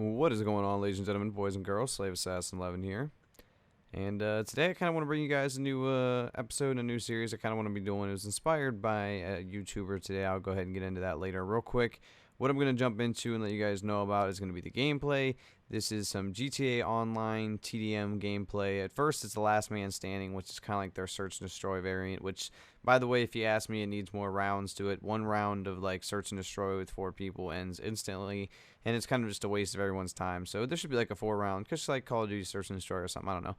What is going on, ladies and gentlemen, boys and girls? Slave Assassin 11 here. And today I kind of want to bring you guys a new episode and a new series I kind of want to be doing. It was inspired by a YouTuber today. I'll go ahead and get into that later real quick. What I'm going to jump into and let you guys know about is going to be the gameplay. This is some GTA Online TDM gameplay. At first, it's the last man standing, which is kind of like their search and destroy variant, which, by the way, if you ask me, it needs more rounds to it. One round of like search and destroy with 4 people ends instantly, and it's kind of just a waste of everyone's time. So there should be like a 4-round, just like Call of Duty search and destroy or something, I don't know.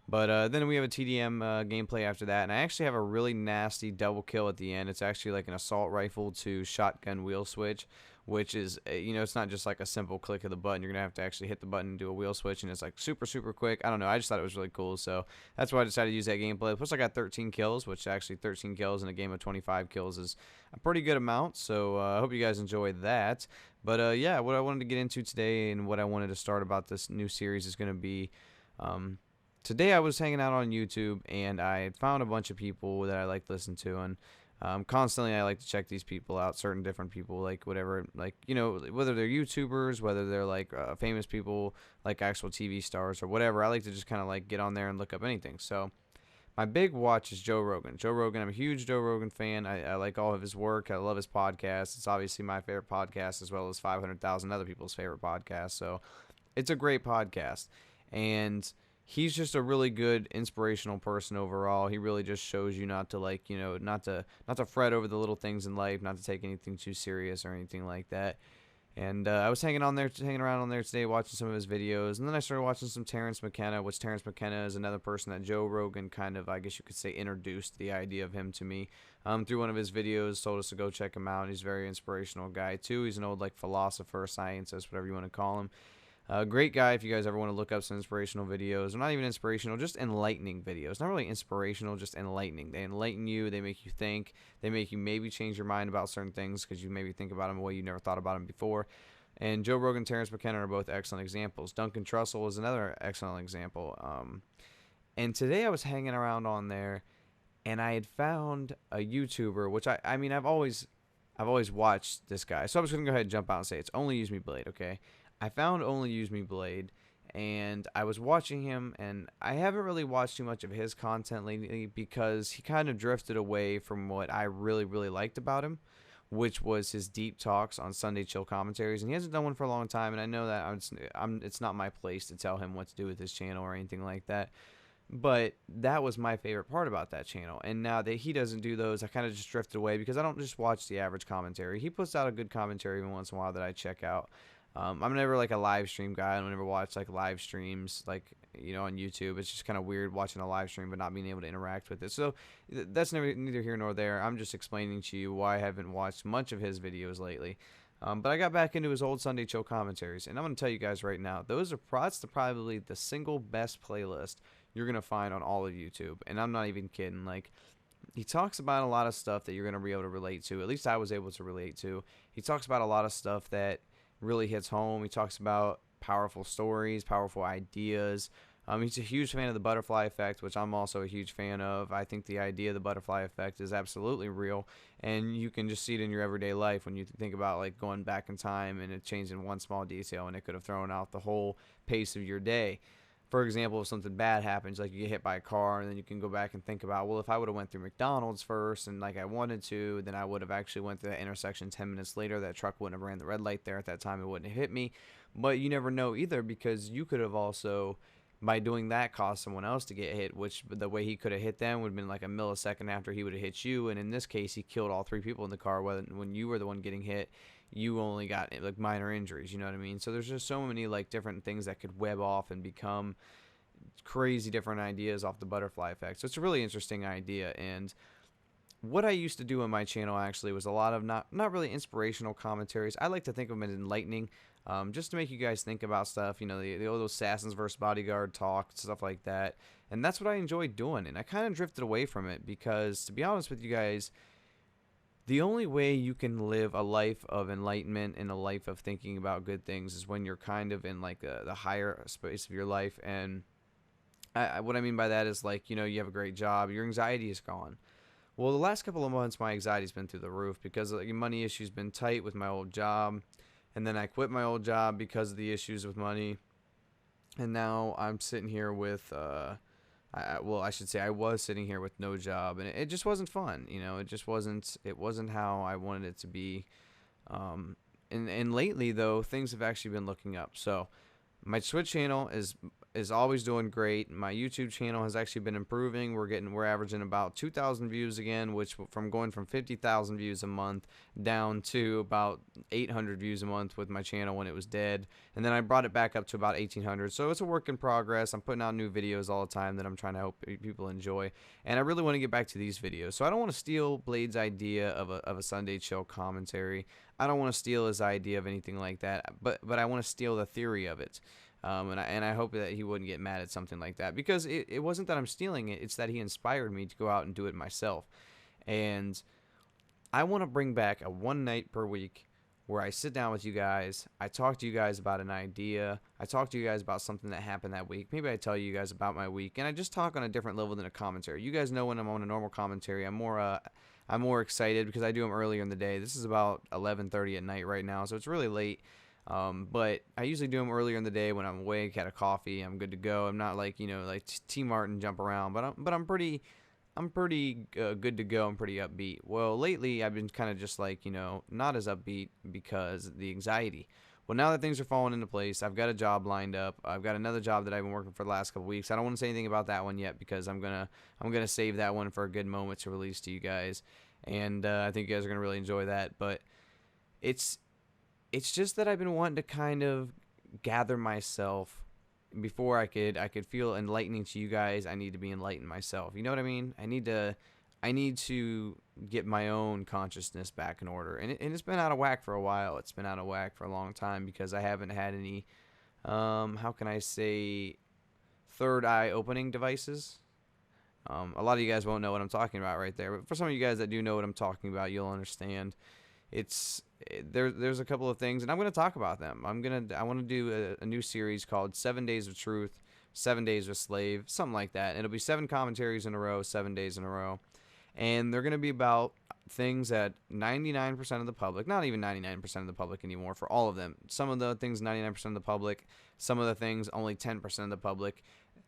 But then we have a TDM gameplay after that, and I actually have a really nasty double kill at the end. It's actually like an assault rifle to shotgun wheel switch, which is, it's not just like a simple click of the button. You're going to have to actually hit the button and do a wheel switch, and it's like super, super quick. I don't know. I just thought it was really cool, so that's why I decided to use that gameplay. Plus, I got 13 kills, which actually 13 kills in a game of 25 kills is a pretty good amount, so I hope you guys enjoyed that. But, yeah, what I wanted to get into today and what I wanted to start about this new series is going to be... Today I was hanging out on YouTube, and I had found a bunch of people that I like to listen to, and constantly I like to check these people out, certain different people, like whatever, like, whether they're YouTubers, whether they're like famous people, like actual TV stars or whatever. I like to just kind of like get on there and look up anything. So my big watch is Joe Rogan. Joe Rogan, I'm a huge Joe Rogan fan. I like all of his work. I love his podcast. It's obviously my favorite podcast as well as 500,000 other people's favorite podcast. So it's a great podcast, and he's just a really good inspirational person overall. He really just shows you not to not to fret over the little things in life, not to take anything too serious or anything like that. And I was hanging around on there today, watching some of his videos, and then I started watching some Terrence McKenna, which Terrence McKenna is another person that Joe Rogan kind of, I guess you could say, introduced the idea of him to me through one of his videos. Told us to go check him out. He's a very inspirational guy too. He's an old like philosopher, scientist, whatever you want to call him. Great guy if you guys ever want to look up some inspirational videos. Or not even inspirational, just enlightening videos. Not really inspirational, just enlightening. They enlighten you. They make you think. They make you maybe change your mind about certain things because you maybe think about them a way you never thought about them before. And Joe Rogan and Terrence McKenna are both excellent examples. Duncan Trussell is another excellent example. And today I was hanging around on there, and I had found a YouTuber, which I mean I've always watched this guy. So I'm just gonna go ahead and jump out and say it's OnlyUseMeBlade, okay? I found OnlyUseMeBlade, and I was watching him, and I haven't really watched too much of his content lately because he kind of drifted away from what I really, really liked about him, which was his deep talks on Sunday Chill commentaries, and he hasn't done one for a long time, and I know that it's not my place to tell him what to do with his channel or anything like that. But that was my favorite part about that channel. And now that he doesn't do those, I kind of just drifted away because I don't just watch the average commentary. He puts out a good commentary even once in a while that I check out. I'm never like a live stream guy. I don't ever watch like live streams like on YouTube. It's just kind of weird watching a live stream but not being able to interact with it. So that's neither here nor there. I'm just explaining to you why I haven't watched much of his videos lately. But I got back into his old Sunday Chill commentaries, and I'm going to tell you guys right now, that's probably the single best playlist you're going to find on all of YouTube. And I'm not even kidding. Like, he talks about a lot of stuff that you're going to be able to relate to. At least I was able to relate to. He talks about a lot of stuff that really hits home. He talks about powerful stories, powerful ideas. He's a huge fan of the butterfly effect, which I'm also a huge fan of. I think the idea of the butterfly effect is absolutely real, and you can just see it in your everyday life when you think about like going back in time and it changing one small detail, and it could have thrown out the whole pace of your day. For example, if something bad happens, like you get hit by a car, and then you can go back and think about, well, if I would have went through McDonald's first and like I wanted to, then I would have actually went through that intersection 10 minutes later. That truck wouldn't have ran the red light there at that time. It wouldn't have hit me. But you never know either, because you could have also, by doing that, caused someone else to get hit, which the way he could have hit them would have been like a millisecond after he would have hit you. And in this case, he killed all 3 people in the car, when you were the one getting hit. You only got like minor injuries, you know what I mean? So there's just so many like different things that could web off and become crazy different ideas off the butterfly effect. So it's a really interesting idea. And what I used to do on my channel actually was a lot of not really inspirational commentaries. I like to think of them as enlightening, just to make you guys think about stuff, the old assassins versus bodyguard talk, stuff like that. And that's what I enjoyed doing. And I kind of drifted away from it because, to be honest with you guys, the only way you can live a life of enlightenment and a life of thinking about good things is when you're kind of in like the higher space of your life. And what I mean by that is like, you have a great job, your anxiety is gone. Well, the last couple of months, my anxiety's been through the roof because like, money issues been tight with my old job. And then I quit my old job because of the issues with money. And now I'm sitting here with, I should say I was sitting here with no job, and it just wasn't fun. It just wasn't. It wasn't how I wanted it to be. Um, and lately though, things have actually been looking up. So my Twitch channel is always doing great. My YouTube channel has actually been improving. We're averaging about 2,000 views again, which from going from 50,000 views a month down to about 800 views a month with my channel when it was dead. And then I brought it back up to about 1,800. So it's a work in progress. I'm putting out new videos all the time that I'm trying to help people enjoy. And I really want to get back to these videos. So I don't want to steal Blade's idea of a Sunday chill commentary. I don't want to steal his idea of anything like that, but I want to steal the theory of it. And I hope that he wouldn't get mad at something like that, because it wasn't that I'm stealing it, it's that he inspired me to go out and do it myself. And I want to bring back a one night per week where I sit down with you guys, I talk to you guys about an idea, I talk to you guys about something that happened that week, maybe I tell you guys about my week, and I just talk on a different level than a commentary. You guys know when I'm on a normal commentary, I'm more excited because I do them earlier in the day. This is about 11:30 at night right now, so it's really late. But I usually do them earlier in the day when I'm awake, had a coffee, I'm good to go. I'm not like like T Martin jump around, but I'm pretty good to go. I'm pretty upbeat. Well, lately I've been kind of just like not as upbeat because of the anxiety. Well, now that things are falling into place, I've got a job lined up. I've got another job that I've been working for the last couple weeks. I don't want to say anything about that one yet because I'm gonna save that one for a good moment to release to you guys, and I think you guys are gonna really enjoy that. But it's it's just that I've been wanting to kind of gather myself before I could feel enlightening to you guys. I need to be enlightened myself. You know what I mean? I need to get my own consciousness back in order. And it's been out of whack for a while. It's been out of whack for a long time because I haven't had any how can I say, third eye opening devices. A lot of you guys won't know what I'm talking about right there, but for some of you guys that do know what I'm talking about, you'll understand. There's a couple of things, and I'm going to talk about them. I want to do a new series called 7 Days of Truth, 7 Days with Slave, something like that. It'll be 7 commentaries in a row, 7 days in a row, and they're going to be about things that 99% of the public, not even 99% of the public anymore, for all of them. Some of the things 99% of the public, some of the things only 10% of the public,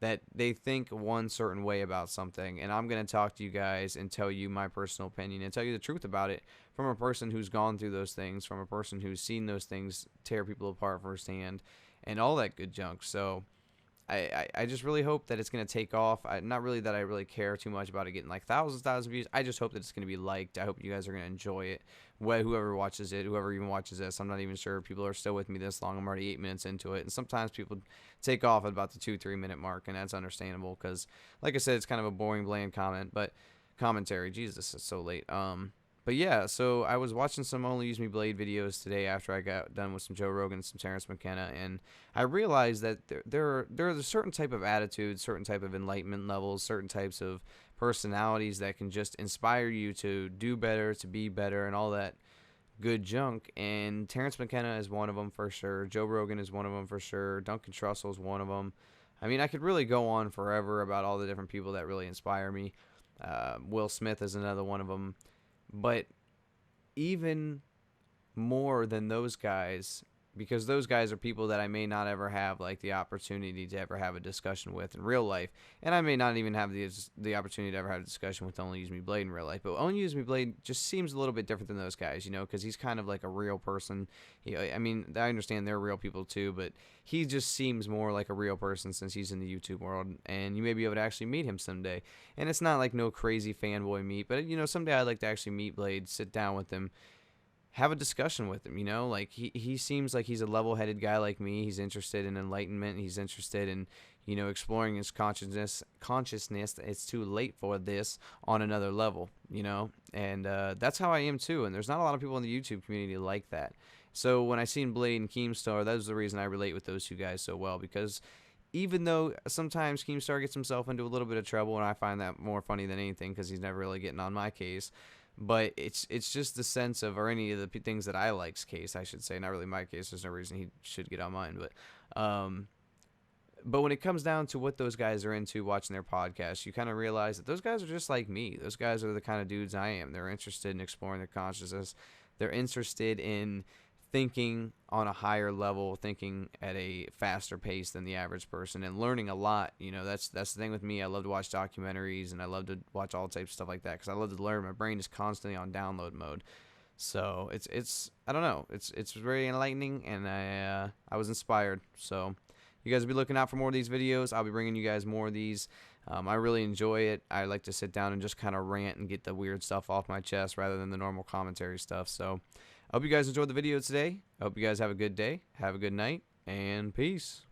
that they think one certain way about something, and I'm going to talk to you guys and tell you my personal opinion and tell you the truth about it from a person who's gone through those things, from a person who's seen those things tear people apart firsthand, and all that good junk. So I just really hope that it's going to take off. Not really that I really care too much about it getting like thousands of views. I just hope that it's going to be liked. I hope you guys are going to enjoy it. Whoever watches it, whoever even watches this, I'm not even sure if people are still with me this long. I'm already 8 minutes into it. And sometimes people take off at about the 2-3 minute mark, and that's understandable because, like I said, it's kind of a boring, bland commentary. Jesus, it's so late. But yeah, so I was watching some OnlyUseMeBlade videos today after I got done with some Joe Rogan and some Terrence McKenna, and I realized that there are a certain type of attitudes, certain type of enlightenment levels, certain types of personalities that can just inspire you to do better, to be better, and all that good junk. And Terrence McKenna is one of them for sure. Joe Rogan is one of them for sure. Duncan Trussell is one of them. I mean, I could really go on forever about all the different people that really inspire me. Will Smith is another one of them. But even more than those guys, because those guys are people that I may not ever have like the opportunity to ever have a discussion with in real life, and I may not even have the opportunity to ever have a discussion with OnlyUseMeBlade in real life. But OnlyUseMeBlade just seems a little bit different than those guys, because he's kind of like a real person. I mean, I understand they're real people too, but he just seems more like a real person since he's in the YouTube world, and you may be able to actually meet him someday. And it's not like no crazy fanboy meet, but someday I'd like to actually meet Blade, sit down with him, have a discussion with him. Like he seems like he's a level-headed guy like me. He's interested in enlightenment. He's interested in exploring his consciousness. It's too late for this on another level. And that's how I am too. And there's not a lot of people in the YouTube community like that. So when I seen Blade and Keemstar, that was the reason I relate with those two guys so well, because even though sometimes Keemstar gets himself into a little bit of trouble, and I find that more funny than anything because he's never really getting on my case. But it's just the sense of, or any of the things that I like's case, I should say, not really my case. There's no reason he should get on mine. But when it comes down to what those guys are into watching their podcasts, you kind of realize that those guys are just like me. Those guys are the kind of dudes I am. They're interested in exploring their consciousness. They're interested in thinking on a higher level, thinking at a faster pace than the average person, and learning a lot. You know, that's the thing with me. I love to watch documentaries, and I love to watch all types of stuff like that because I love to learn. My brain is constantly on download mode. So it's I don't know. It's very enlightening, and I was inspired. So you guys will be looking out for more of these videos. I'll be bringing you guys more of these. I really enjoy it. I like to sit down and just kind of rant and get the weird stuff off my chest rather than the normal commentary stuff. So I hope you guys enjoyed the video today. I hope you guys have a good day, have a good night, and peace.